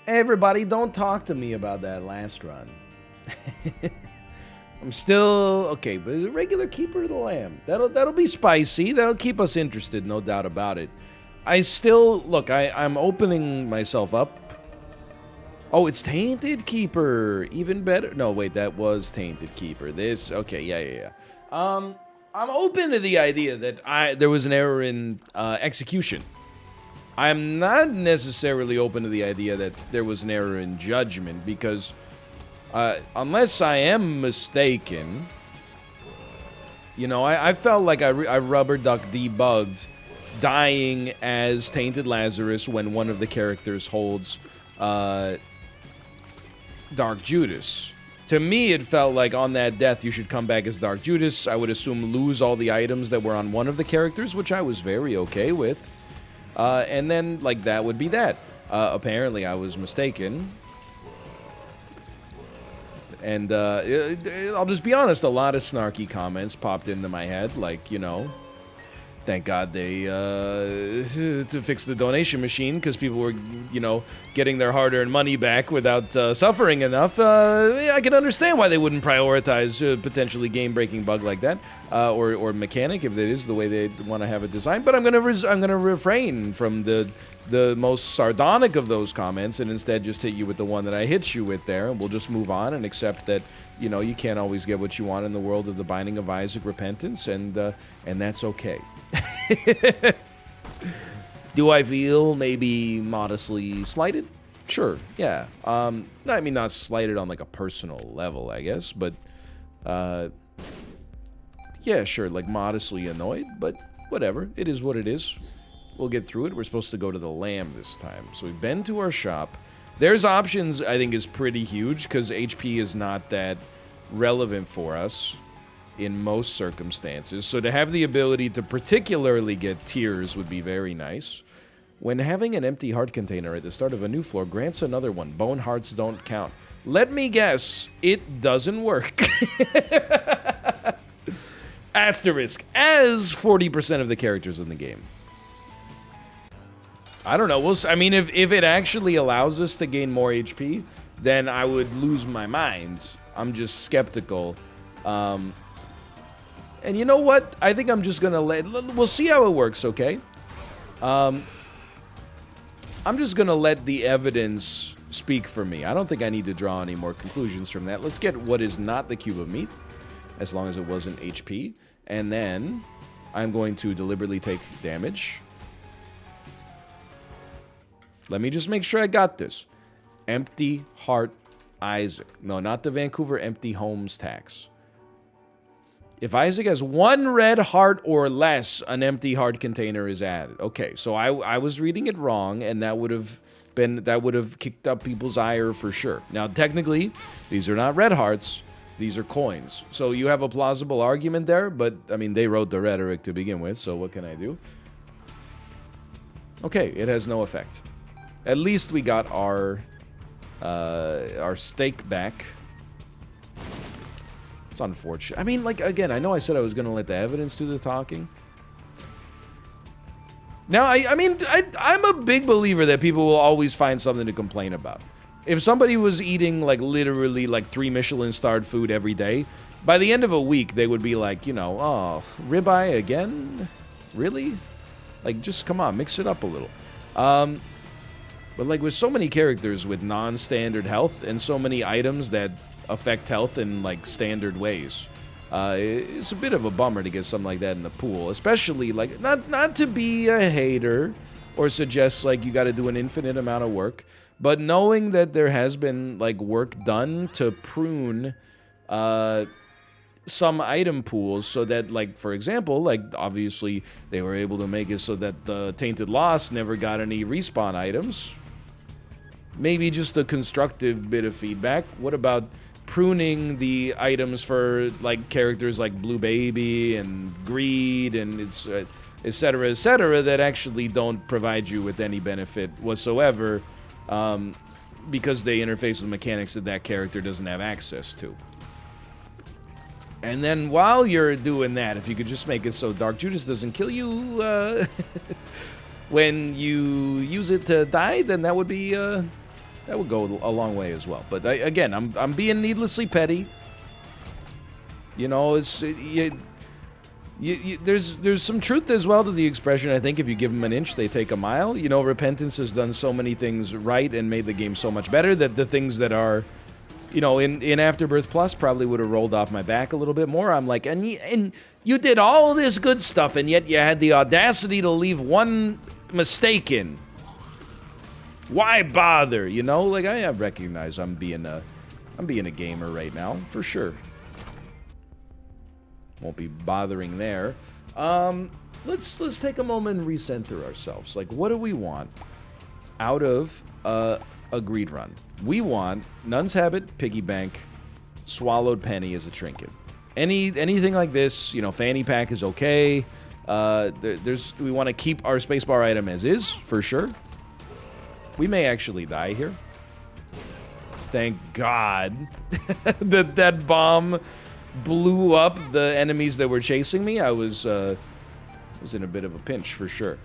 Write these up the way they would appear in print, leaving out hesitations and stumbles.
Everybody, don't talk to me about that last run. I'm still okay, but a regular Keeper of the Lamb. That'll be spicy. That'll keep us interested, no doubt about it. I still look. I'm opening myself up. Oh, it's Tainted Keeper. Even better. No, wait, that was Tainted Keeper. This okay? Yeah. I'm open to the idea that there was an error in execution. I'm not necessarily open to the idea that there was an error in judgment because, unless I am mistaken, you know, I felt like I rubber duck debugged dying as Tainted Lazarus when one of the characters holds Dark Judas. To me, it felt like on that death you should come back as Dark Judas. I would assume lose all the items that were on one of the characters, which I was very okay with. And then, like, that would be that. Apparently, I was mistaken. And, I'll just be honest, a lot of snarky comments popped into my head, like, you know, thank God they, to fix the donation machine, because people were, you know, getting their hard-earned money back without suffering enough. I can understand why they wouldn't prioritize a potentially game-breaking bug like that, or mechanic, if that is the way they want to have it designed. But I'm gonna refrain from the most sardonic of those comments, and instead just hit you with the one that I hit you with there, and we'll just move on and accept that, you know, you can't always get what you want in the world of the Binding of Isaac repentance, and that's okay. Do I feel maybe modestly slighted? Sure, yeah. I mean, not slighted on like a personal level, I guess, but yeah, sure, like modestly annoyed, but whatever. It is what it is. We'll get through it. We're supposed to go to the Lamb this time. So we've been to our shop. There's options, I think, is pretty huge, because HP is not that relevant for us in most circumstances. So to have the ability to particularly get tears would be very nice. When having an empty heart container at the start of a new floor grants another one, bone hearts don't count. Let me guess, it doesn't work. Asterisk, as 40% of the characters in the game. I don't know. I mean, if it actually allows us to gain more HP, then I would lose my mind. I'm just skeptical. And you know what? I think I'm just gonna we'll see how it works, okay? I'm just gonna let the evidence speak for me. I don't think I need to draw any more conclusions from that. Let's get what is not the cube of meat, as long as it wasn't HP. And then I'm going to deliberately take damage. Let me just make sure I got this. Empty Heart Isaac. No, not the Vancouver Empty Homes tax. If Isaac has one red heart or less, an empty heart container is added. Okay, so I was reading it wrong, and that would have kicked up people's ire for sure. Now, technically, these are not red hearts. These are coins. So you have a plausible argument there, but, I mean, they wrote the rhetoric to begin with, so what can I do? Okay, it has no effect. At least we got our stake back. It's unfortunate. I mean, like, again, I know I said I was going to let the evidence do the talking. Now, I mean, I'm a big believer that people will always find something to complain about. If somebody was eating, like, literally, like, 3 Michelin-starred food every day, by the end of a week, they would be like, you know, oh, ribeye again? Really? Like, just, come on, mix it up a little. But, like, with so many characters with non-standard health and so many items that affect health in, like, standard ways, it's a bit of a bummer to get something like that in the pool. Especially, like, not to be a hater or suggest, like, you got to do an infinite amount of work, but knowing that there has been, like, work done to prune some item pools so that, like, for example, like, obviously they were able to make it so that the Tainted Lost never got any respawn items. Maybe just a constructive bit of feedback. What about pruning the items for, like, characters like Blue Baby and Greed and it's etc., that actually don't provide you with any benefit whatsoever, because they interface with mechanics that character doesn't have access to. And then while you're doing that, if you could just make it so Dark Judas doesn't kill you when you use it to die, then that would be That would go a long way as well. But again, I'm being needlessly petty. You know, there's some truth as well to the expression. I think if you give them an inch, they take a mile. You know, Repentance has done so many things right and made the game so much better that the things that are, you know, in Afterbirth Plus probably would have rolled off my back a little bit more. I'm like, and you did all this good stuff, and yet you had the audacity to leave one mistake in. Why bother? You know, like I recognize I'm being a gamer right now for sure. Won't be bothering there. Let's take a moment and recenter ourselves. Like, what do we want out of a greed run? We want Nun's Habit, Piggy Bank, Swallowed Penny as a trinket. Anything like this, you know, Fanny Pack is okay. We want to keep our spacebar item as is, for sure. We may actually die here. Thank God that bomb blew up the enemies that were chasing me. I was in a bit of a pinch for sure.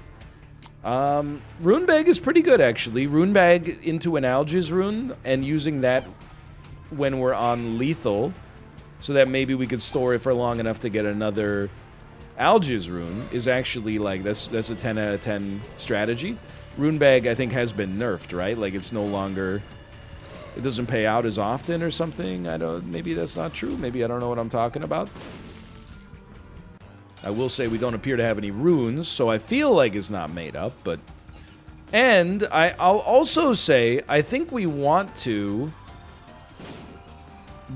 Rune Bag is pretty good actually. Rune Bag into an Algiz rune and using that when we're on lethal, so that maybe we could store it for long enough to get another Algiz rune is actually like that's a 10 out of 10 strategy. Rune Bag I think has been nerfed, right? Like it's no longer. It doesn't pay out as often or something. Maybe that's not true. Maybe I don't know what I'm talking about. I will say we don't appear to have any runes, so I feel like it's not made up, but... And I'll also say, I think we want to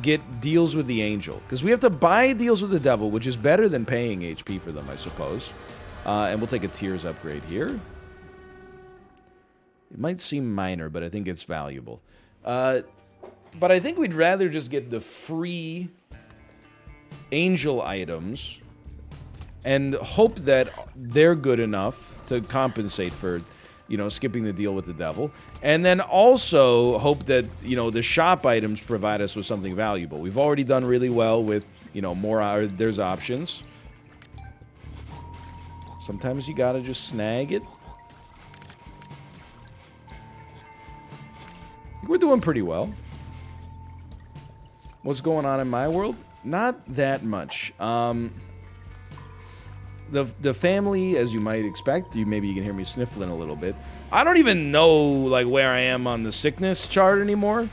get deals with the angel. Because we have to buy deals with the devil, which is better than paying HP for them, I suppose. And we'll take a tiers upgrade here. It might seem minor, but I think it's valuable. But I think we'd rather just get the free angel items and hope that they're good enough to compensate for, you know, skipping the deal with the devil. And then also hope that, you know, the shop items provide us with something valuable. We've already done really well with, you know, there's options. Sometimes you gotta just snag it. We're doing pretty well. What's going on in my world? Not that much. The family, as you might expect, maybe you can hear me sniffling a little bit. I don't even know like where I am on the sickness chart anymore.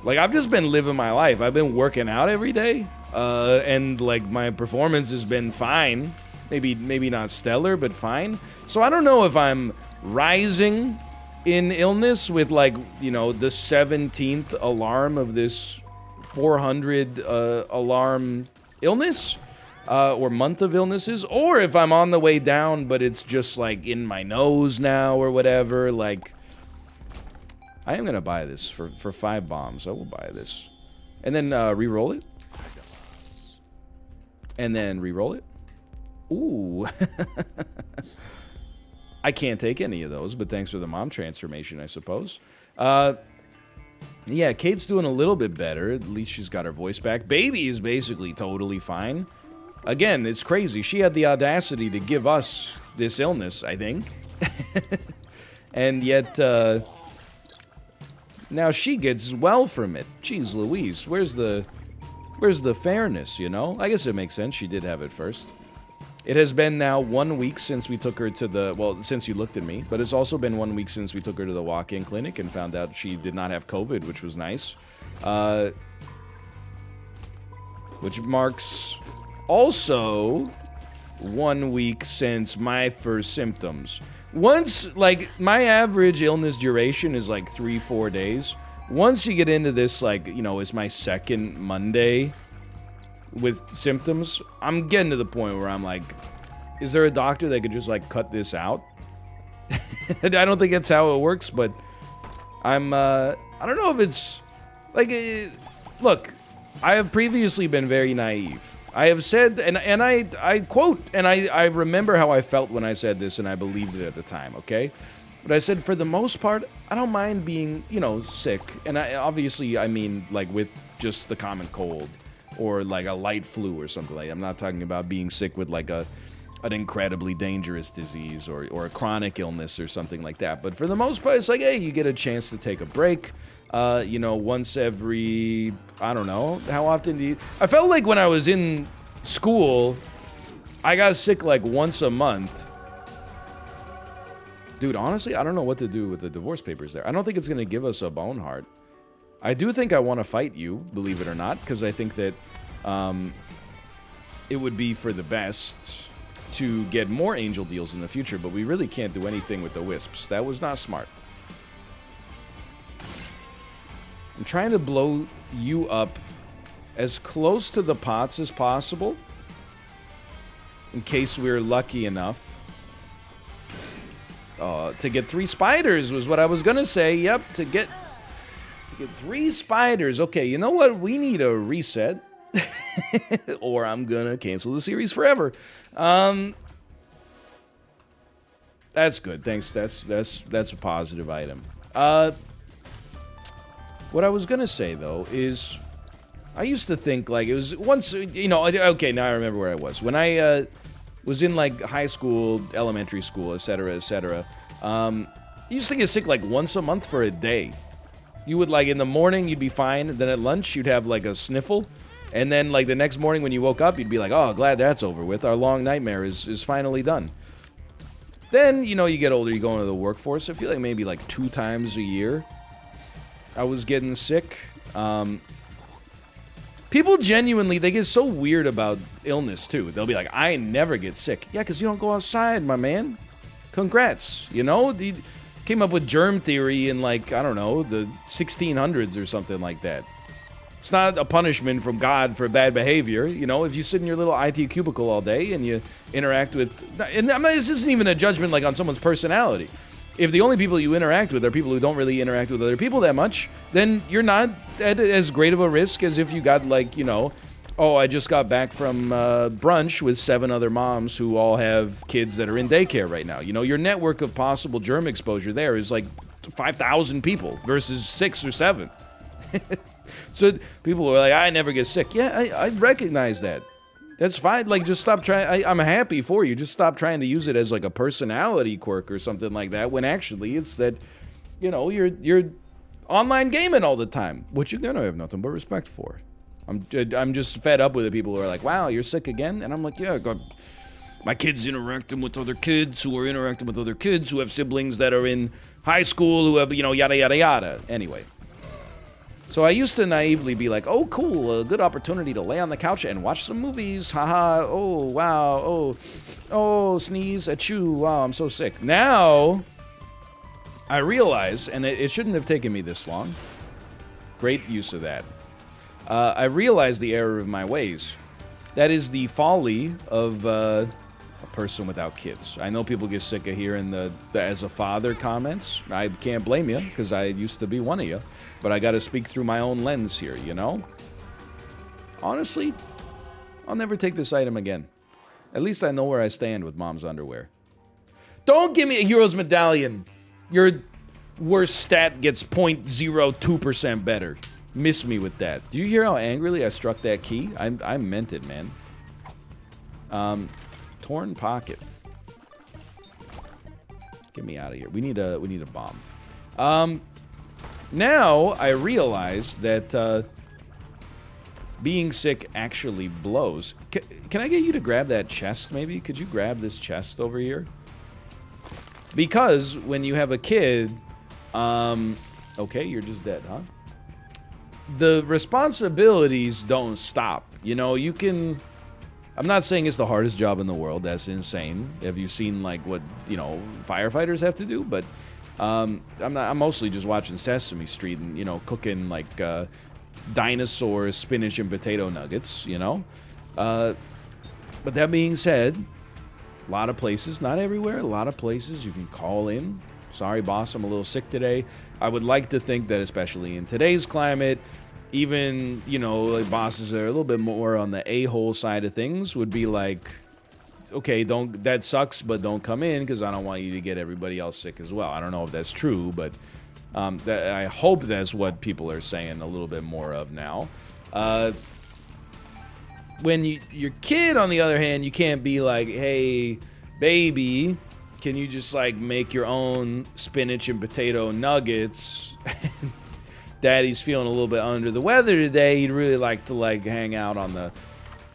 Like I've just been living my life. I've been working out every day, and like my performance has been fine. Maybe not stellar, but fine. So I don't know if I'm rising in illness with like, you know, the 17th alarm of this 400 alarm illness or month of illnesses, or if I'm on the way down but it's just like in my nose now or whatever. Like I am gonna buy this for 5 bombs. I will buy this and then re-roll it and then re-roll it. Ooh. I can't take any of those, but thanks for the mom transformation, I suppose. Yeah, Kate's doing a little bit better. At least she's got her voice back. Baby is basically totally fine. Again, it's crazy. She had the audacity to give us this illness, I think. And yet, now she gets well from it. Jeez Louise, where's the fairness, you know? I guess it makes sense. She did have it first. It has been now 1 week since we took her to the... Well, since you looked at me. But it's also been 1 week since we took her to the walk-in clinic and found out she did not have COVID, which was nice. Which marks also 1 week since my first symptoms. Once, like, my average illness duration is like 3-4 days. Once you get into this, like, you know, it's my second Monday with symptoms, I'm getting to the point where I'm like, is there a doctor that could just like cut this out? I don't think that's how it works, but I don't know if it's like, look, I have previously been very naive. I have said, and I quote, and I remember how I felt when I said this, and I believed it at the time, okay? But I said, for the most part, I don't mind being, you know, sick. And obviously, I mean, like, with just the common cold. Or like a light flu or something like that. I'm not talking about being sick with like a an incredibly dangerous disease or a chronic illness or something like that. But for the most part, it's like, hey, you get a chance to take a break. You know, once every, I don't know, how often do you... I felt like when I was in school, I got sick like once a month. Dude, honestly, I don't know what to do with the divorce papers there. I don't think it's going to give us a bone heart. I do think I want to fight you, believe it or not, because I think that it would be for the best to get more angel deals in the future, but we really can't do anything with the wisps. That was not smart. I'm trying to blow you up as close to the pots as possible in case we're lucky enough to get 3 spiders was what I was gonna say. Yep, to get 3 spiders. Okay, you know what? We need a reset. Or I'm gonna cancel the series forever. That's good. Thanks. That's a positive item. What I was gonna say though is, I used to think like it was once, you know. Okay, now I remember where I was when I was in like high school, elementary school, etc., etc. You used to get sick like once a month for a day. You would like in the morning you'd be fine, and then at lunch you'd have like a sniffle, and then like the next morning when you woke up you'd be like, oh, glad that's over with. Our long nightmare is finally done. Then, you know, you get older, you go into the workforce. I feel like maybe like 2 times a year I was getting sick. People genuinely, they get so weird about illness too. They'll be like, I never get sick. Yeah, because you don't go outside, my man. Congrats. You know, they came up with germ theory in like, I don't know, the 1600s or something like that. It's not a punishment from God for bad behavior. You know, if you sit in your little IT cubicle all day and you interact with, and this isn't even a judgment like on someone's personality. If the only people you interact with are people who don't really interact with other people that much, then you're not at as great of a risk as if you got like, you know, oh, I just got back from brunch with 7 other moms who all have kids that are in daycare right now. You know, your network of possible germ exposure there is like 5,000 people versus 6 or 7. So people are like, I never get sick. Yeah, I recognize that. That's fine. Like, just stop trying. I'm happy for you. Just stop trying to use it as like a personality quirk or something like that. When actually, it's that, you know, you're online gaming all the time, which you're gonna have nothing but respect for. I'm just fed up with the people who are like, wow, you're sick again, and I'm like, yeah, God, my kids interacting with other kids who are interacting with other kids who have siblings that are in high school who have, you know, yada yada yada. Anyway. So I used to naively be like, oh, cool, a good opportunity to lay on the couch and watch some movies. Haha, oh, wow, oh, sneeze, achoo, wow, I'm so sick. Now, I realize, and it shouldn't have taken me this long. Great use of that. I realize the error of my ways. That is the folly of a person without kids. I know people get sick of hearing the as a father comments. I can't blame you, because I used to be one of you. But I gotta speak through my own lens here, you know? Honestly, I'll never take this item again. At least I know where I stand with mom's underwear. Don't give me a hero's medallion. Your worst stat gets 0.02% better. Miss me with that. Do you hear how angrily I struck that key? I meant it, man. Torn pocket. Get me out of here. We need a bomb. Now I realize that being sick actually blows. Can I get you to grab that chest, maybe? Could you grab this chest over here? Because when you have a kid, okay, you're just dead, huh? The responsibilities don't stop. You know, you can... I'm not saying it's the hardest job in the world. That's insane. Have you seen, like, what, you know, firefighters have to do? But I'm mostly just watching Sesame Street and, you know, cooking, like, dinosaur spinach and potato nuggets, you know? But that being said, a lot of places, not everywhere, a lot of places you can call in. Sorry, boss, I'm a little sick today. I would like to think that, especially in today's climate, even, you know, like bosses that are a little bit more on the a-hole side of things would be like, okay, that sucks, but don't come in because I don't want you to get everybody else sick as well. I don't know if that's true, but I hope that's what people are saying a little bit more of now. when your kid, on the other hand, you can't be like, hey, baby, can you just like make your own spinach and potato nuggets? Daddy's feeling a little bit under the weather today. He'd really like to like hang out on the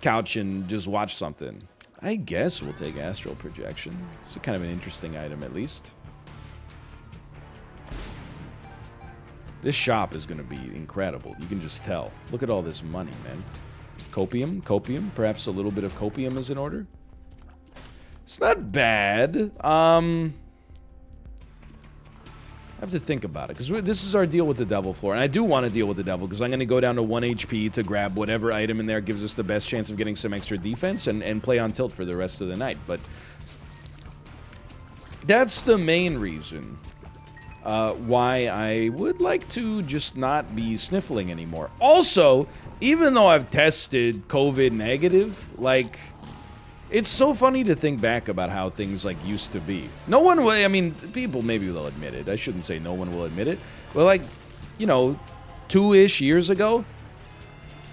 couch and just watch something. I guess we'll take astral projection. It's kind of an interesting item, at least. This shop is going to be incredible. You can just tell. Look at all this money, man. Copium. Perhaps a little bit of copium is in order. It's not bad. I have to think about it, because this is our deal with the devil floor, and I do want to deal with the devil, because I'm going to go down to 1 HP to grab whatever item in there gives us the best chance of getting some extra defense, and play on tilt for the rest of the night, but that's the main reason why I would like to just not be sniffling anymore. Also, even though I've tested COVID negative, like, it's so funny to think back about how things, like, used to be. No one will, I mean, people maybe they'll admit it. I shouldn't say no one will admit it. But, like, you know, 2-ish years ago,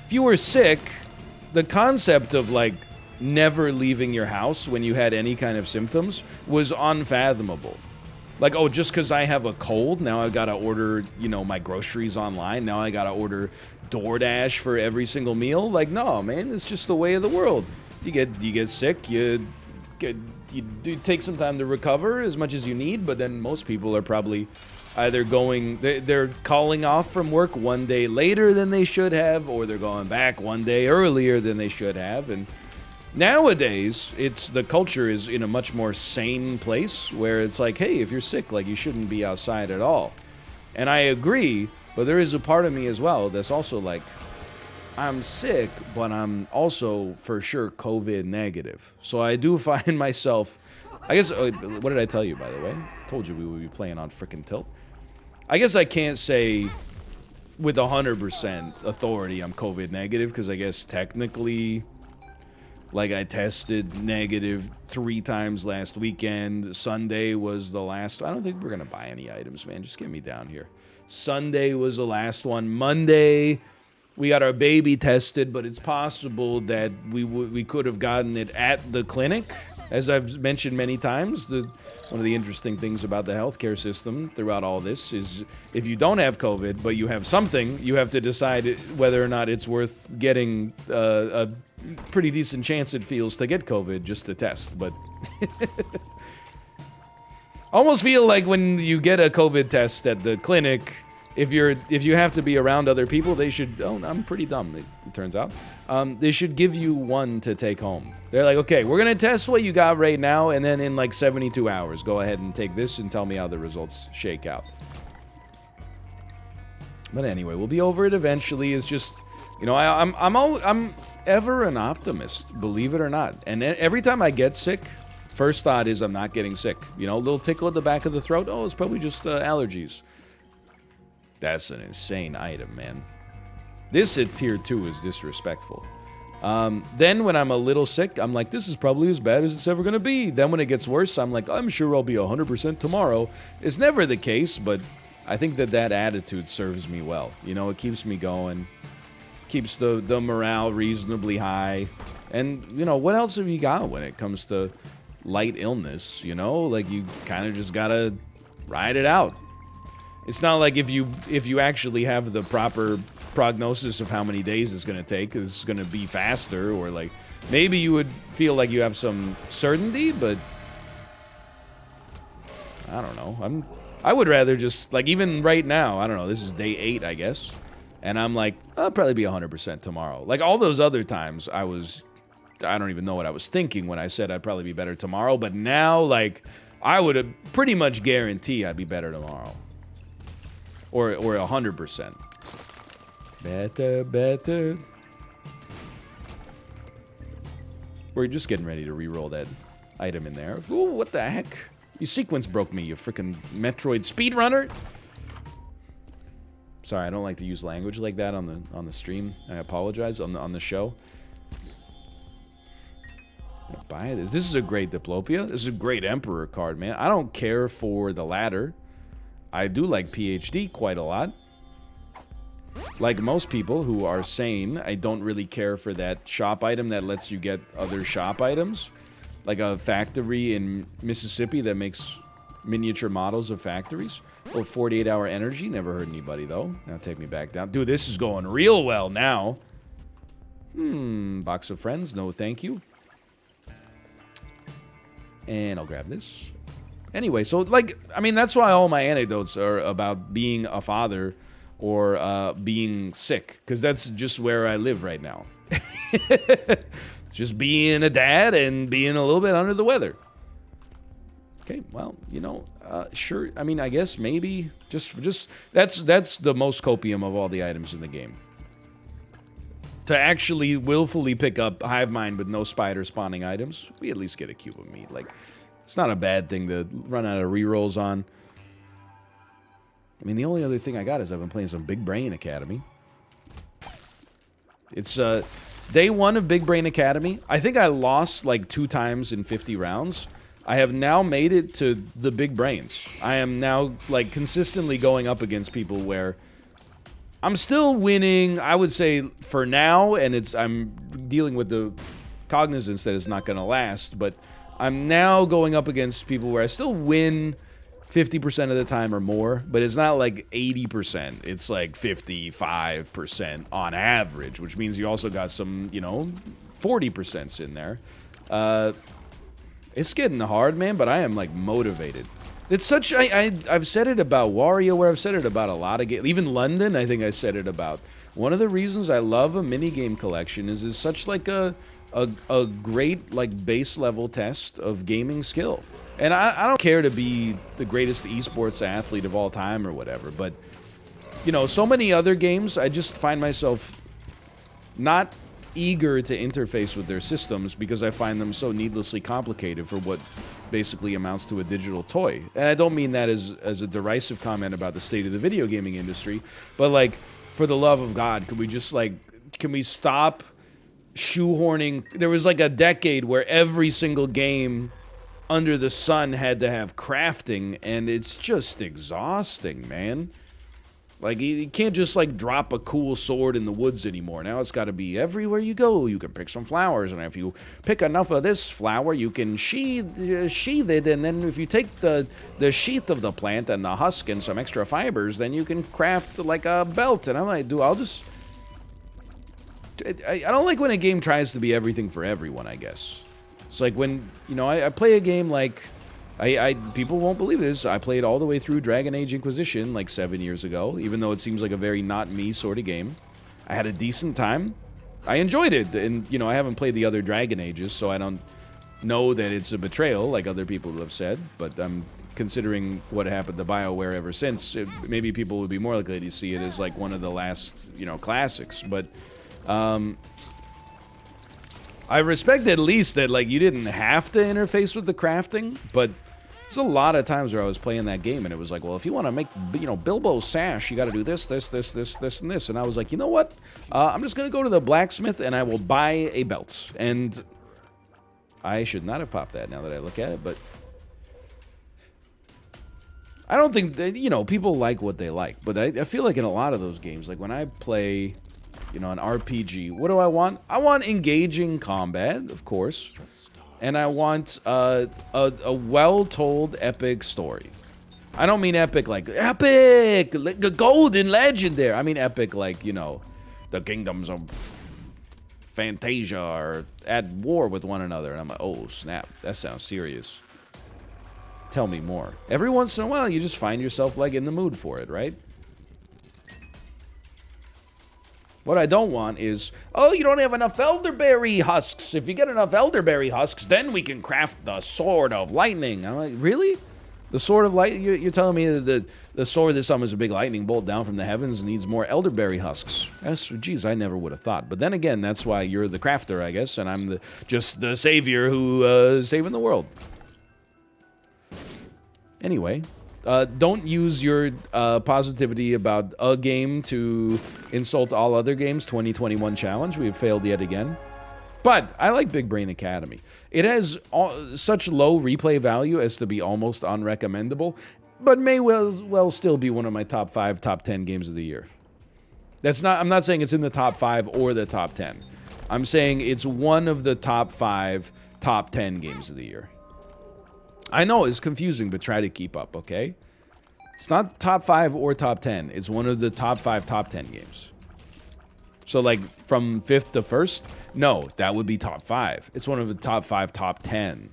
if you were sick, the concept of, like, never leaving your house when you had any kind of symptoms was unfathomable. Like, oh, just because I have a cold, now I gotta order, you know, my groceries online. Now I gotta order DoorDash for every single meal. Like, no, man, it's just the way of the world. You get sick, you do take some time to recover as much as you need, but then most people are probably either they're calling off from work one day later than they should have, or they're going back one day earlier than they should have. And nowadays, the culture is in a much more sane place where it's like, hey, if you're sick, like, you shouldn't be outside at all. And I agree, but there is a part of me as well that's also like, I'm sick, but I'm also for sure COVID negative. So I do find myself, I guess, what did I tell you, by the way? I told you we would be playing on frickin' tilt. I guess I can't say with 100% authority I'm COVID negative, because I guess technically, like, I tested negative 3 times last weekend. Sunday was the last. I don't think we're going to buy any items, man. Just get me down here. Sunday was the last one. Monday, we got our baby tested, but it's possible that we could have gotten it at the clinic. As I've mentioned many times, one of the interesting things about the healthcare system throughout all this is if you don't have COVID, but you have something, you have to decide whether or not it's worth getting a pretty decent chance it feels to get COVID just to test. But almost feel like when you get a COVID test at the clinic, if you have to be around other people, they should. Oh, I'm pretty dumb. It turns out they should give you one to take home. They're like, okay, we're gonna test what you got right now, and then in like 72 hours, go ahead and take this and tell me how the results shake out. But anyway, we'll be over it eventually. It's just, you know, I'm ever an optimist, believe it or not. And every time I get sick, first thought is I'm not getting sick. You know, a little tickle at the back of the throat. Oh, it's probably just allergies. That's an insane item, man. This at tier 2 is disrespectful. Then when I'm a little sick, I'm like, this is probably as bad as it's ever gonna be. Then when it gets worse, I'm like, I'm sure I'll be 100% tomorrow. It's never the case, but I think that attitude serves me well. You know, it keeps me going, keeps the morale reasonably high. And, you know, what else have you got when it comes to light illness, you know? Like, you kind of just gotta ride it out. It's not like if you actually have the proper prognosis of how many days it's going to take, it's going to be faster, or like maybe you would feel like you have some certainty, but I don't know. I would rather just, like, even right now, I don't know, this is day 8, I guess, and I'm like, I'll probably be 100% tomorrow. Like all those other times I don't even know what I was thinking when I said I'd probably be better tomorrow, but now, like, I would pretty much guarantee I'd be better tomorrow. Or 100%. Better. We're just getting ready to re-roll that item in there. Ooh, what the heck? Your sequence broke me, you freaking Metroid speedrunner. Sorry, I don't like to use language like that on the stream. I apologize on the show. Buy this. This is a great Diplopia. This is a great Emperor card, man. I don't care for the ladder. I do like PhD quite a lot. Like most people who are sane, I don't really care for that shop item that lets you get other shop items. Like a factory in Mississippi that makes miniature models of factories. Or 48-hour energy. Never heard anybody, though. Now take me back down. Dude, this is going real well now. Box of friends. No, thank you. And I'll grab this. Anyway, so, like, I mean, that's why all my anecdotes are about being a father or being sick. Because that's just where I live right now. Just being a dad and being a little bit under the weather. Okay, well, you know, sure. I mean, I guess maybe just that's the most copium of all the items in the game. To actually willfully pick up hive mind with no spider spawning items, we at least get a cube of meat. Like, it's not a bad thing to run out of rerolls on. I mean, the only other thing I got is I've been playing some Big Brain Academy. It's day 1 of Big Brain Academy. I think I lost like 2 times in 50 rounds. I have now made it to the big brains. I am now, like, consistently going up against people where I'm still winning, I would say, for now, and I'm dealing with the cognizance that it's not going to last, but I'm now going up against people where I still win 50% of the time or more, but it's not like 80%. It's like 55% on average, which means you also got some, you know, 40% in there. It's getting hard, man, but I am, like, motivated. It's such... I've said it about WarioWare. I've said it about a lot of games. Even London, I think I said it about. One of the reasons I love a minigame collection is it's such, like, a great, like, base-level test of gaming skill. And I don't care to be the greatest esports athlete of all time or whatever, but, you know, so many other games, I just find myself not eager to interface with their systems because I find them so needlessly complicated for what basically amounts to a digital toy. And I don't mean that as a derisive comment about the state of the video gaming industry, but, like, for the love of God, can we just, like, can we stop shoehorning? There was like a decade where every single game under the sun had to have crafting, and it's just exhausting, man. Like, you can't just, like, drop a cool sword in the woods anymore. Now it's got to be everywhere you go. You can pick some flowers, and if you pick enough of this flower, you can sheathe it, and then if you take the sheath of the plant and the husk and some extra fibers, then you can craft, like, a belt. And I'm like, dude, I'll just... I don't like when a game tries to be everything for everyone, I guess. It's like when, you know, I play a game like... people won't believe this. I played all the way through Dragon Age Inquisition like 7 years ago, even though it seems like a very not me sort of game. I had a decent time. I enjoyed it, and, you know, I haven't played the other Dragon Ages, so I don't know that it's a betrayal, like other people have said, but I'm considering what happened to BioWare ever since. Maybe people would be more likely to see it as, like, one of the last, you know, classics, but, I respect at least that, like, you didn't have to interface with the crafting, but there's a lot of times where I was playing that game and it was like, well, if you want to make, you know, Bilbo's sash, you got to do this, this, this, this, this, and this. And I was like, you know what? I'm just going to go to the blacksmith and I will buy a belt. And I should not have popped that now that I look at it, but I don't think that, you know, people like what they like. But I feel like in a lot of those games, like when I play, you know, an RPG, what do I want? I want engaging combat, of course. And I want a well-told epic story. I don't mean epic like, epic! Golden legendary! I mean epic like, you know, the kingdoms of Fantasia are at war with one another. And I'm like, oh, snap. That sounds serious. Tell me more. Every once in a while, you just find yourself, like, in the mood for it, right? What I don't want is, oh, you don't have enough elderberry husks. If you get enough elderberry husks, then we can craft the Sword of Lightning. I'm like, really? The Sword of Light? You're telling me that the sword that summons a big lightning bolt down from the heavens needs more elderberry husks? Geez, I never would have thought. But then again, that's why you're the crafter, I guess, and I'm just the savior who is saving the world. Anyway. Don't use your positivity about a game to insult all other games. 2021 challenge. We've failed yet again. But I like Big Brain Academy. It has such low replay value as to be almost unrecommendable, but may well still be one of my top 5, top 10 games of the year. I'm not saying it's in the top 5 or the top 10. I'm saying it's one of the top 5, top 10 games of the year. I know it's confusing, but try to keep up, okay? It's not top 5 or top 10. It's one of the top 5, top 10 games. So, like, from 5th to 1st? No, that would be top 5. It's one of the top 5, top 10.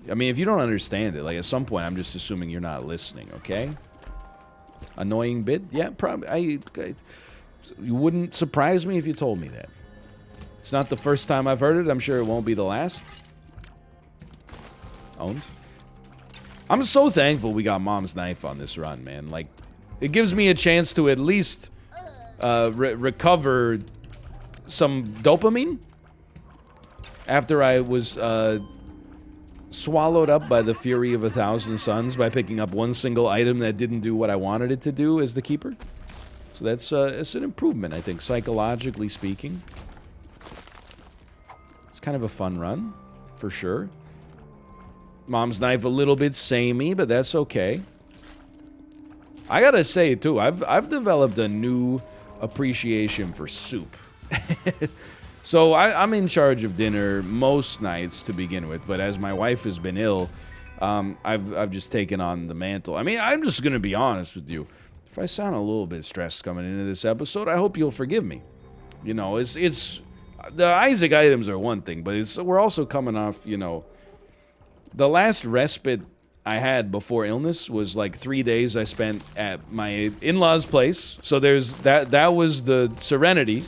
I mean, if you don't understand it, like, at some point, I'm just assuming you're not listening, okay? Annoying bit? Yeah, probably. You wouldn't surprise me if you told me that. It's not the first time I've heard it. I'm sure it won't be the last. Owns. I'm so thankful we got Mom's Knife on this run, man. Like, it gives me a chance to at least recover some dopamine after I was swallowed up by the fury of 1,000 suns by picking up one single item that didn't do what I wanted it to do as the keeper. So that's it's an improvement, I think, psychologically speaking. It's kind of a fun run, for sure. Mom's Knife a little bit samey, but that's okay. I gotta say, too, I've developed a new appreciation for soup. So I'm in charge of dinner most nights to begin with, but as my wife has been ill, I've just taken on the mantle. I mean, I'm just gonna be honest with you. If I sound a little bit stressed coming into this episode, I hope you'll forgive me. You know, it's the Isaac items are one thing, but we're also coming off, you know, the last respite I had before illness was like 3 days I spent at my in-laws' place. So there's that was the serenity.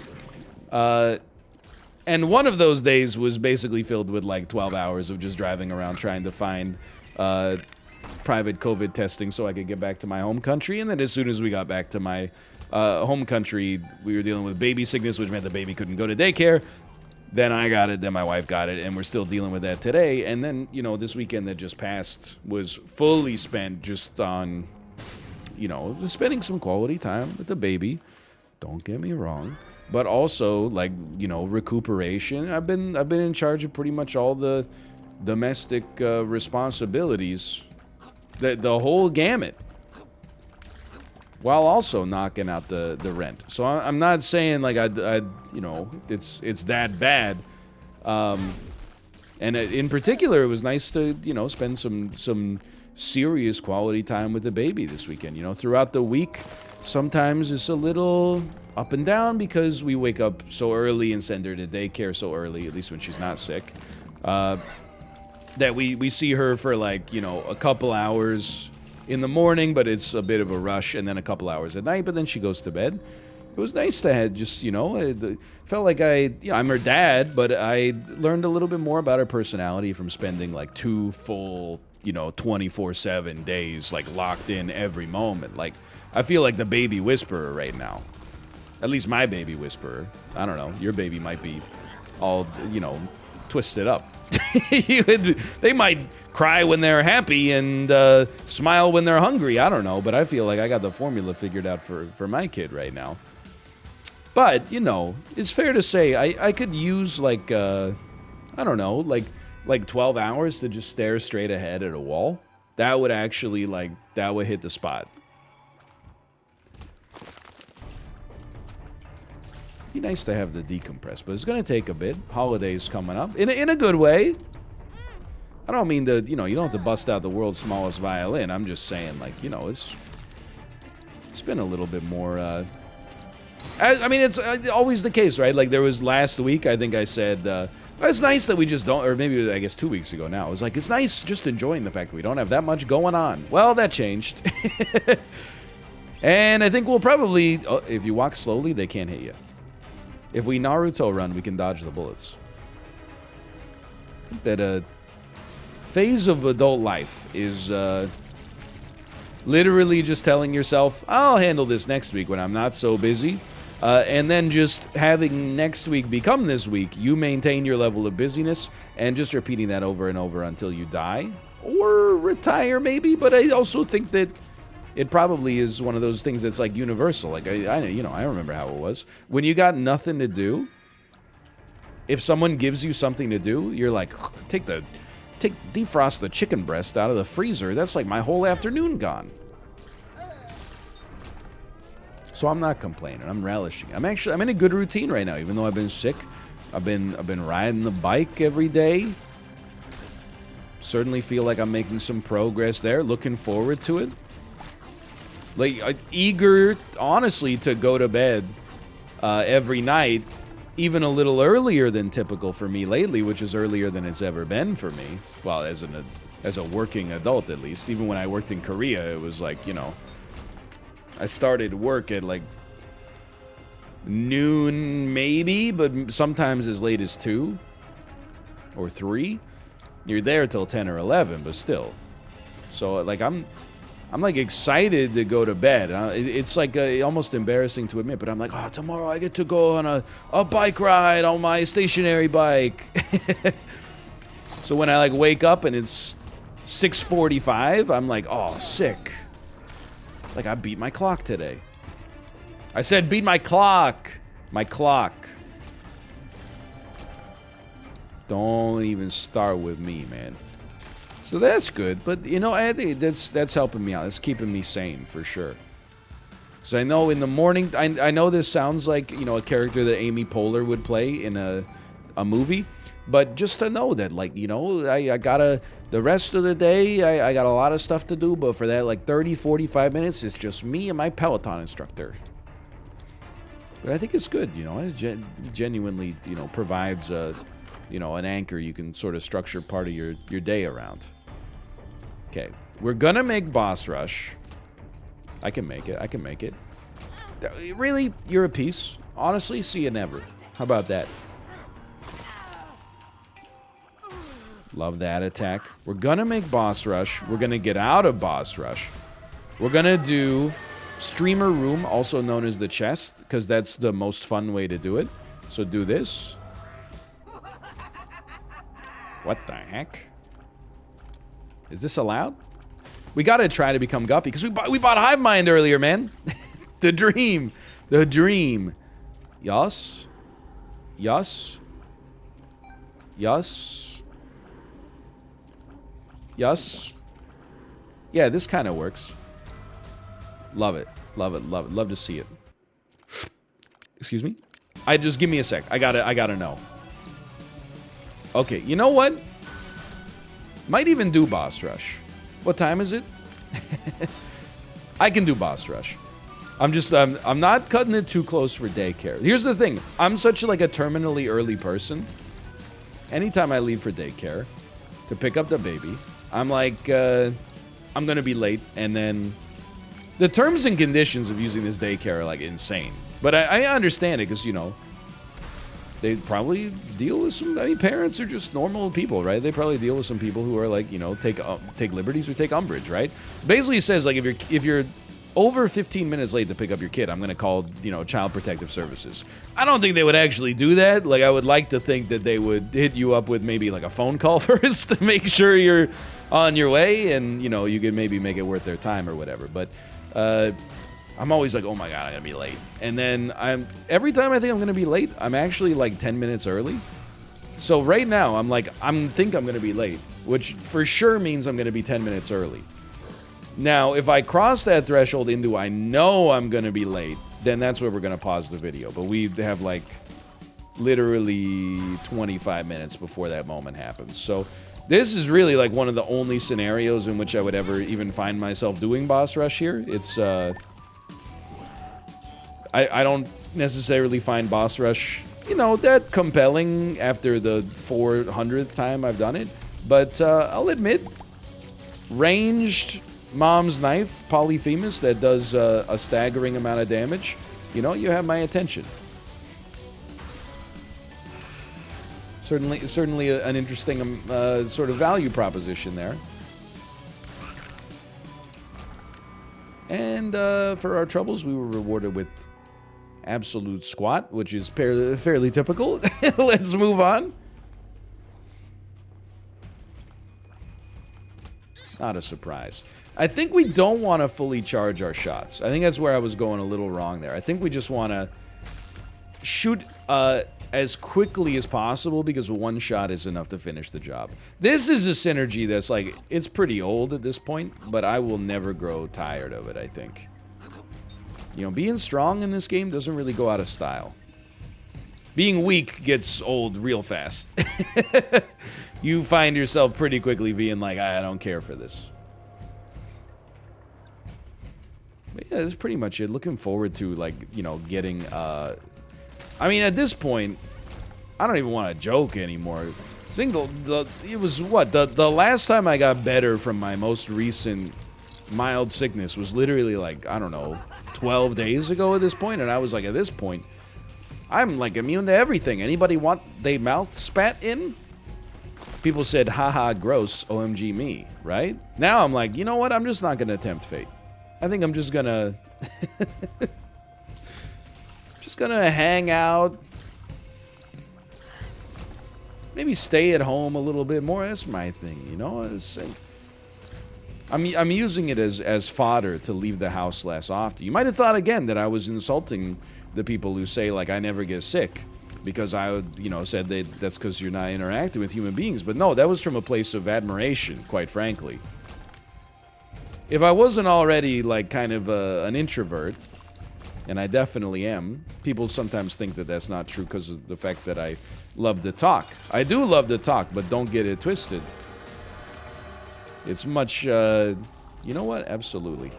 And one of those days was basically filled with like 12 hours of just driving around trying to find private COVID testing so I could get back to my home country. And then as soon as we got back to my home country, we were dealing with baby sickness, which meant the baby couldn't go to daycare. Then I got it, then my wife got it, and we're still dealing with that today. And then, you know, this weekend that just passed was fully spent just on, you know, spending some quality time with the baby. Don't get me wrong. But also, like, you know, recuperation. I've been in charge of pretty much all the domestic responsibilities. The whole gamut. While also knocking out the rent. So I'm not saying like I you know, it's that bad. And in particular, it was nice to, you know, spend some serious quality time with the baby this weekend. You know, throughout the week, sometimes it's a little up and down because we wake up so early and send her to daycare so early, at least when she's not sick. That we see her for like, you know, a couple hours in the morning, but it's a bit of a rush, and then a couple hours at night, but then she goes to bed. It was nice to have just, you know, it felt like I'm her dad, but I learned a little bit more about her personality from spending like 2 full, you know, 24/7 days, like locked in every moment. Like, I feel like the baby whisperer right now. At least my baby whisperer. I don't know, your baby might be all, you know, twisted up. They might cry when they're happy and smile when they're hungry. I don't know, but I feel like I got the formula figured out for my kid right now. But, you know, it's fair to say I could use like, I don't know, like 12 hours to just stare straight ahead at a wall. That would actually, like, that would hit the spot. Be nice to have the decompress, but it's gonna take a bit. Holidays coming up in a good way. I don't mean to, you know, you don't have to bust out the world's smallest violin. I'm just saying, like, you know, it's been a little bit more. I mean, it's always the case, right? Like, there was last week, I think I said, it's nice that we just don't, or maybe I guess 2 weeks ago now. It was like, it's nice just enjoying the fact that we don't have that much going on. Well, that changed. And I think we'll probably, if you walk slowly, they can't hit you. If we Naruto run, we can dodge the bullets. I think that a phase of adult life is literally just telling yourself, I'll handle this next week when I'm not so busy. And then just having next week become this week, you maintain your level of busyness and just repeating that over and over until you die. Or retire, maybe. But I also think that it probably is one of those things that's like universal. Like, I remember how it was. When you got nothing to do, if someone gives you something to do, you're like, defrost the chicken breast out of the freezer. That's like my whole afternoon gone. So I'm not complaining. I'm relishing. I'm in a good routine right now, even though I've been sick. I've been riding the bike every day. Certainly feel like I'm making some progress there. Looking forward to it. Like, eager, honestly, to go to bed every night, even a little earlier than typical for me lately, which is earlier than it's ever been for me. Well, as a working adult, at least. Even when I worked in Korea, it was like, you know, I started work at like noon maybe, but sometimes as late as 2 or 3. You're there till 10 or 11, but still. So like I'm like excited to go to bed. It's like almost embarrassing to admit, but I'm like, oh, tomorrow I get to go on a bike ride on my stationary bike. So when I like wake up and it's 6:45, I'm like, oh, sick. Like I beat my clock today. I said beat my clock. My clock. Don't even start with me, man. So that's good, but you know, I think that's helping me out. It's keeping me sane for sure. So I know in the morning, I know this sounds like, you know, a character that Amy Poehler would play in a movie, but just to know that, like, you know, I gotta, the rest of the day, I got a lot of stuff to do, but for that, like, 30, 45 minutes, it's just me and my Peloton instructor. But I think it's good, you know, it genuinely, you know, provides you know, an anchor you can sort of structure part of your day around. Okay, we're gonna make boss rush. I can make it. Really? You're a piece? Honestly, see you never. How about that? Love that attack. We're gonna make boss rush. We're gonna get out of boss rush. We're gonna do streamer room, also known as the chest, because that's the most fun way to do it. So do this. What the heck? Is this allowed? We gotta try to become Guppy, because we bought Hive Mind earlier, man. The dream. The dream. Yes. Yes. Yes. Yes. Yeah, this kind of works. Love it. Love it. Love it. Love to see it. Excuse me? Just give me a sec. I gotta know. Okay, you know what? Might even do boss rush. What time is it? I can do boss rush. I'm not cutting it too close for daycare. Here's the thing. I'm such like a terminally early person. Anytime I leave for daycare to pick up the baby, I'm like, I'm gonna be late, and then the terms and conditions of using this daycare are like insane. But I understand it, because, you know, they probably deal with some, I mean, parents are just normal people, right? They probably deal with some people who are like, you know, take liberties or take umbrage, right? Basically it says, like, if you're over 15 minutes late to pick up your kid, I'm going to call, you know, Child Protective Services. I don't think they would actually do that. Like, I would like to think that they would hit you up with maybe like a phone call first to make sure you're on your way, and, you know, you could maybe make it worth their time or whatever. But I'm always like, oh my god, I'm gonna be late. And then every time I think I'm gonna be late, I'm actually like 10 minutes early. So right now, I'm like, think I'm gonna be late, which for sure means I'm gonna be 10 minutes early. Now, if I cross that threshold into I know I'm gonna be late, then that's where we're gonna pause the video. But we have like literally 25 minutes before that moment happens. So this is really like one of the only scenarios in which I would ever even find myself doing boss rush here. It's I don't necessarily find boss rush, you know, that compelling after the 400th time I've done it. But I'll admit, ranged mom's knife, Polyphemus, that does a staggering amount of damage, you know, you have my attention. Certainly an interesting sort of value proposition there. And for our troubles, we were rewarded with absolute squat, which is fairly typical. Let's move on. Not a surprise. I think we don't want to fully charge our shots. I think that's where I was going a little wrong there. I think we just want to shoot as quickly as possible, because one shot is enough to finish the job. This is a synergy that's like, it's pretty old at this point, but I will never grow tired of it, I think. You know, being strong in this game doesn't really go out of style. Being weak gets old real fast. You find yourself pretty quickly being like, I don't care for this. But yeah, that's pretty much it. Looking forward to, like, you know, getting, I mean, at this point, I don't even want to joke anymore. I think it was, what, the last time I got better from my most recent mild sickness was literally, like, I don't know, 12 days ago at this point, and I was like, at this point, I'm, like, immune to everything. Anybody want they mouth spat in? People said, haha, gross, OMG me, right? Now I'm like, you know what, I'm just not gonna tempt fate. I think I'm just gonna... just gonna hang out. Maybe stay at home a little bit more. That's my thing, you know? I'm using it as fodder to leave the house less often. You might have thought, again, that I was insulting the people who say, like, I never get sick. Because I, you know, said that's because you're not interacting with human beings. But no, that was from a place of admiration, quite frankly. If I wasn't already, like, kind of an introvert, and I definitely am, people sometimes think that that's not true because of the fact that I love to talk. I do love to talk, but don't get it twisted. It's much, you know what? Absolutely.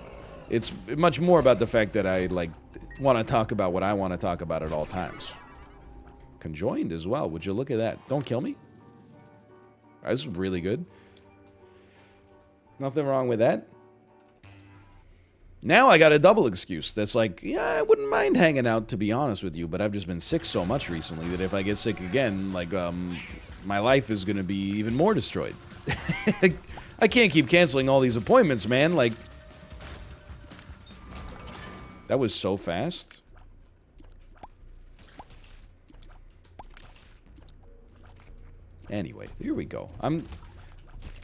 It's much more about the fact that I, like, want to talk about what I want to talk about at all times. Conjoined as well. Would you look at that? Don't kill me. That's really good. Nothing wrong with that. Now I got a double excuse. That's like, yeah, I wouldn't mind hanging out, to be honest with you, but I've just been sick so much recently that if I get sick again, like, my life is going to be even more destroyed. I can't keep canceling all these appointments, man. Like, that was so fast. Anyway, here we go.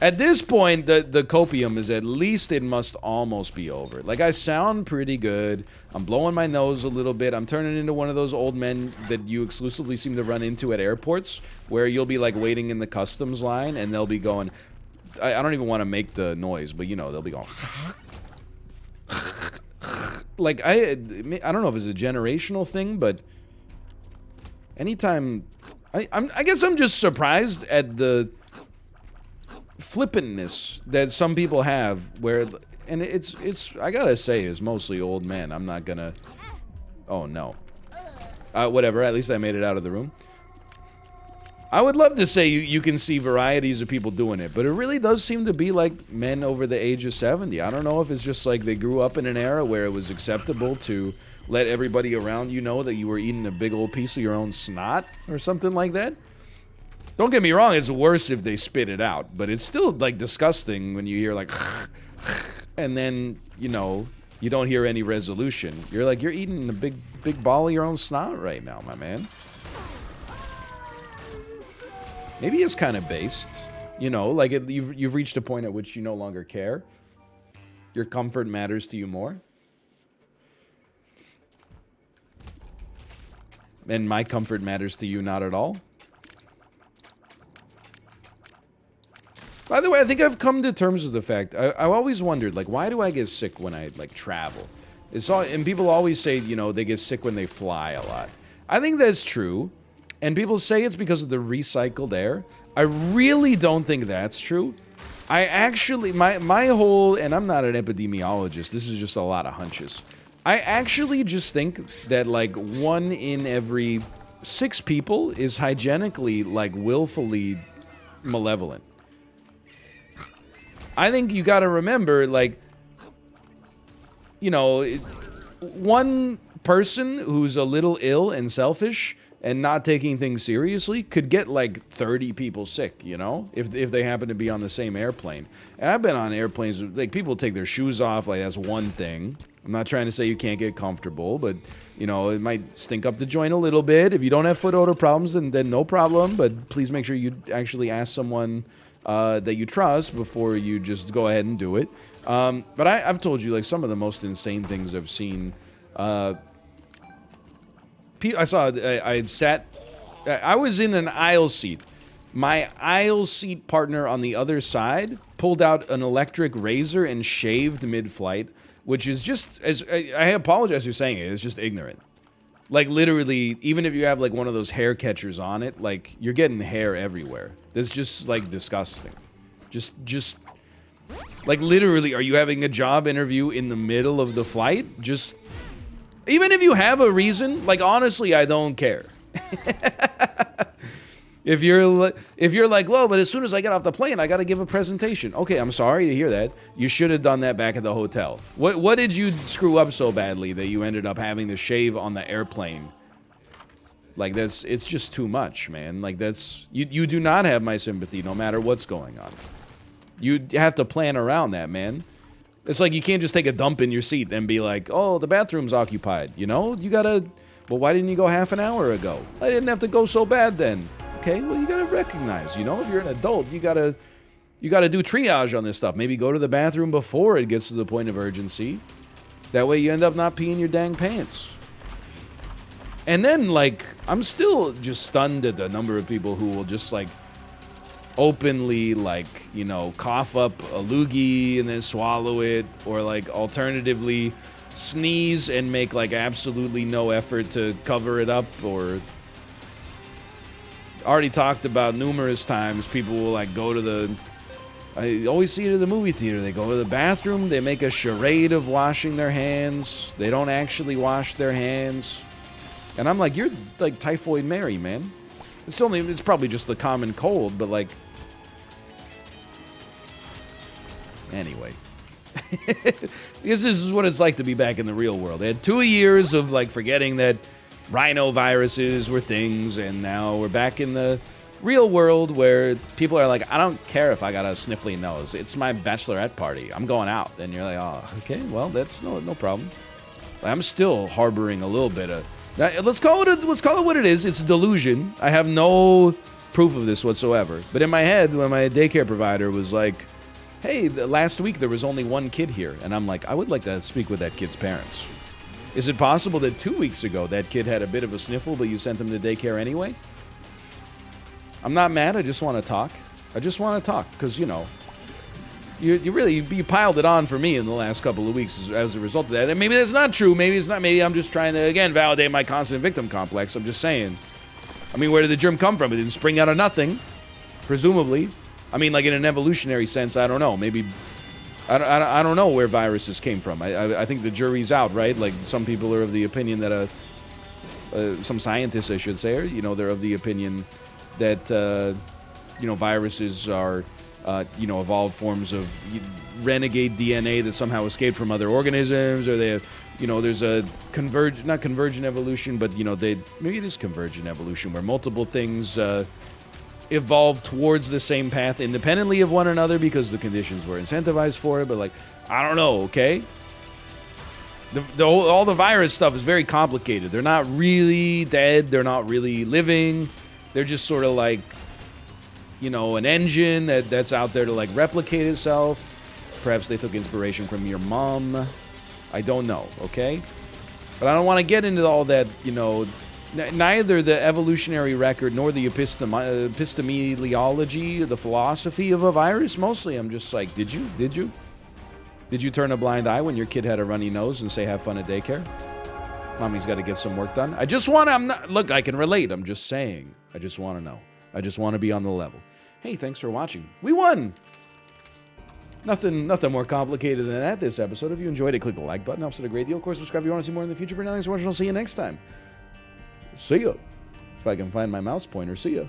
At this point, the copium is at least it must almost be over. Like, I sound pretty good. I'm blowing my nose a little bit. I'm turning into one of those old men that you exclusively seem to run into at airports, where you'll be, like, waiting in the customs line, and they'll be going... I don't even want to make the noise, but, you know, they'll be going... Like, I don't know if it's a generational thing, but... Anytime... I guess I'm just surprised at the flippantness that some people have, where, and it's I gotta say, is mostly old men. I'm not gonna, oh no, whatever. At least I made it out of the room. I would love to say you can see varieties of people doing it, but it really does seem to be like men over the age of 70. I don't know if it's just like they grew up in an era where it was acceptable to let everybody around you know that you were eating a big old piece of your own snot or something like that. Don't get me wrong, it's worse if they spit it out, but it's still, like, disgusting when you hear, like, and then, you know, you don't hear any resolution. You're like, you're eating a big ball of your own snot right now, my man. Maybe it's kind of based, you know, like, you've reached a point at which you no longer care. Your comfort matters to you more. And my comfort matters to you not at all. By the way, I think I've come to terms with the fact, I've always wondered, like, why do I get sick when I, like, travel? And people always say, you know, they get sick when they fly a lot. I think that's true, and people say it's because of the recycled air. I really don't think that's true. I actually, my whole, and I'm not an epidemiologist, this is just a lot of hunches. I actually just think that, like, 1 in every 6 people is hygienically, like, willfully malevolent. I think you gotta remember, like, you know, one person who's a little ill and selfish and not taking things seriously could get, like, 30 people sick, you know, if they happen to be on the same airplane. And I've been on airplanes, like, people take their shoes off, like, that's one thing. I'm not trying to say you can't get comfortable, but, you know, it might stink up the joint a little bit. If you don't have foot odor problems, then no problem, but please make sure you actually ask someone that you trust before you just go ahead and do it. But I've told you, like, some of the most insane things I've seen. I was in an aisle seat. My aisle seat partner on the other side pulled out an electric razor and shaved mid-flight. which is just, as I apologize for saying it, it's just ignorant. Like, literally, even if you have, like, one of those hair catchers on it, like, you're getting hair everywhere. That's just, like, disgusting. Just, like, literally, are you having a job interview in the middle of the flight? Just, even if you have a reason, like, honestly, I don't care. If you're like, well, but as soon as I get off the plane, I gotta give a presentation. Okay, I'm sorry to hear that. You should have done that back at the hotel. What did you screw up so badly that you ended up having to shave on the airplane? Like, it's just too much, man. Like, you do not have my sympathy no matter what's going on. You have to plan around that, man. It's like you can't just take a dump in your seat and be like, oh, the bathroom's occupied, you know? You gotta, well, why didn't you go half an hour ago? I didn't have to go so bad then. Okay, well, you gotta recognize, you know, if you're an adult, you gotta do triage on this stuff. Maybe go to the bathroom before it gets to the point of urgency. That way you end up not peeing your dang pants. And then, like, I'm still just stunned at the number of people who will just, like, openly, like, you know, cough up a loogie and then swallow it, or, like, alternatively sneeze and make, like, absolutely no effort to cover it up, or... Already talked about numerous times, people will, like, go to the... I always see it at the movie theater. They go to the bathroom, they make a charade of washing their hands. They don't actually wash their hands. And I'm like, you're, like, Typhoid Mary, man. It's probably just the common cold, but, like... Anyway. Because this is what it's like to be back in the real world. They had 2 years of, like, forgetting that rhinoviruses were things, and now we're back in the real world where people are like, I don't care if I got a sniffly nose. It's my bachelorette party. I'm going out. And you're like, oh, okay, well, that's no problem. I'm still harboring a little bit of... Let's call it what it is. It's a delusion. I have no proof of this whatsoever. But in my head, when my daycare provider was like, hey, last week there was only one kid here. And I'm like, I would like to speak with that kid's parents. Is it possible that 2 weeks ago that kid had a bit of a sniffle, but you sent him to daycare anyway? I'm not mad. I just want to talk. I just want to talk because, you know, you piled it on for me in the last couple of weeks as a result of that. And maybe that's not true. Maybe it's not. Maybe I'm just trying to, again, validate my constant victim complex. I'm just saying. I mean, where did the germ come from? It didn't spring out of nothing, presumably. I mean, like in an evolutionary sense, I don't know. Maybe... I don't know where viruses came from. I think the jury's out, right? Like, some people are of the opinion that some scientists, I should say, are, you know, they're of the opinion that, you know, viruses are, you know, evolved forms of renegade DNA that somehow escaped from other organisms, or they have, you know, there's a not convergent evolution, but, you know, maybe it is convergent evolution, where multiple things, evolve towards the same path independently of one another because the conditions were incentivized for it, but, like, I don't know, okay? All the virus stuff is very complicated. They're not really dead. They're not really living. They're just sort of like, you know, an engine that's out there to, like, replicate itself. Perhaps they took inspiration from your mom. I don't know, okay? But I don't want to get into all that, you know... Neither the evolutionary record nor the epistemology, the philosophy of a virus. Mostly, I'm just like, did you turn a blind eye when your kid had a runny nose and say, have fun at daycare? Mommy's got to get some work done. I just want to, look, I can relate. I'm just saying. I just want to know. I just want to be on the level. Hey, thanks for watching. We won! Nothing more complicated than that this episode. If you enjoyed it, click the like button. Helps it a great deal. Of course, subscribe if you want to see more in the future. For now, thanks for watching. I'll see you next time. See ya. If I can find my mouse pointer, see ya.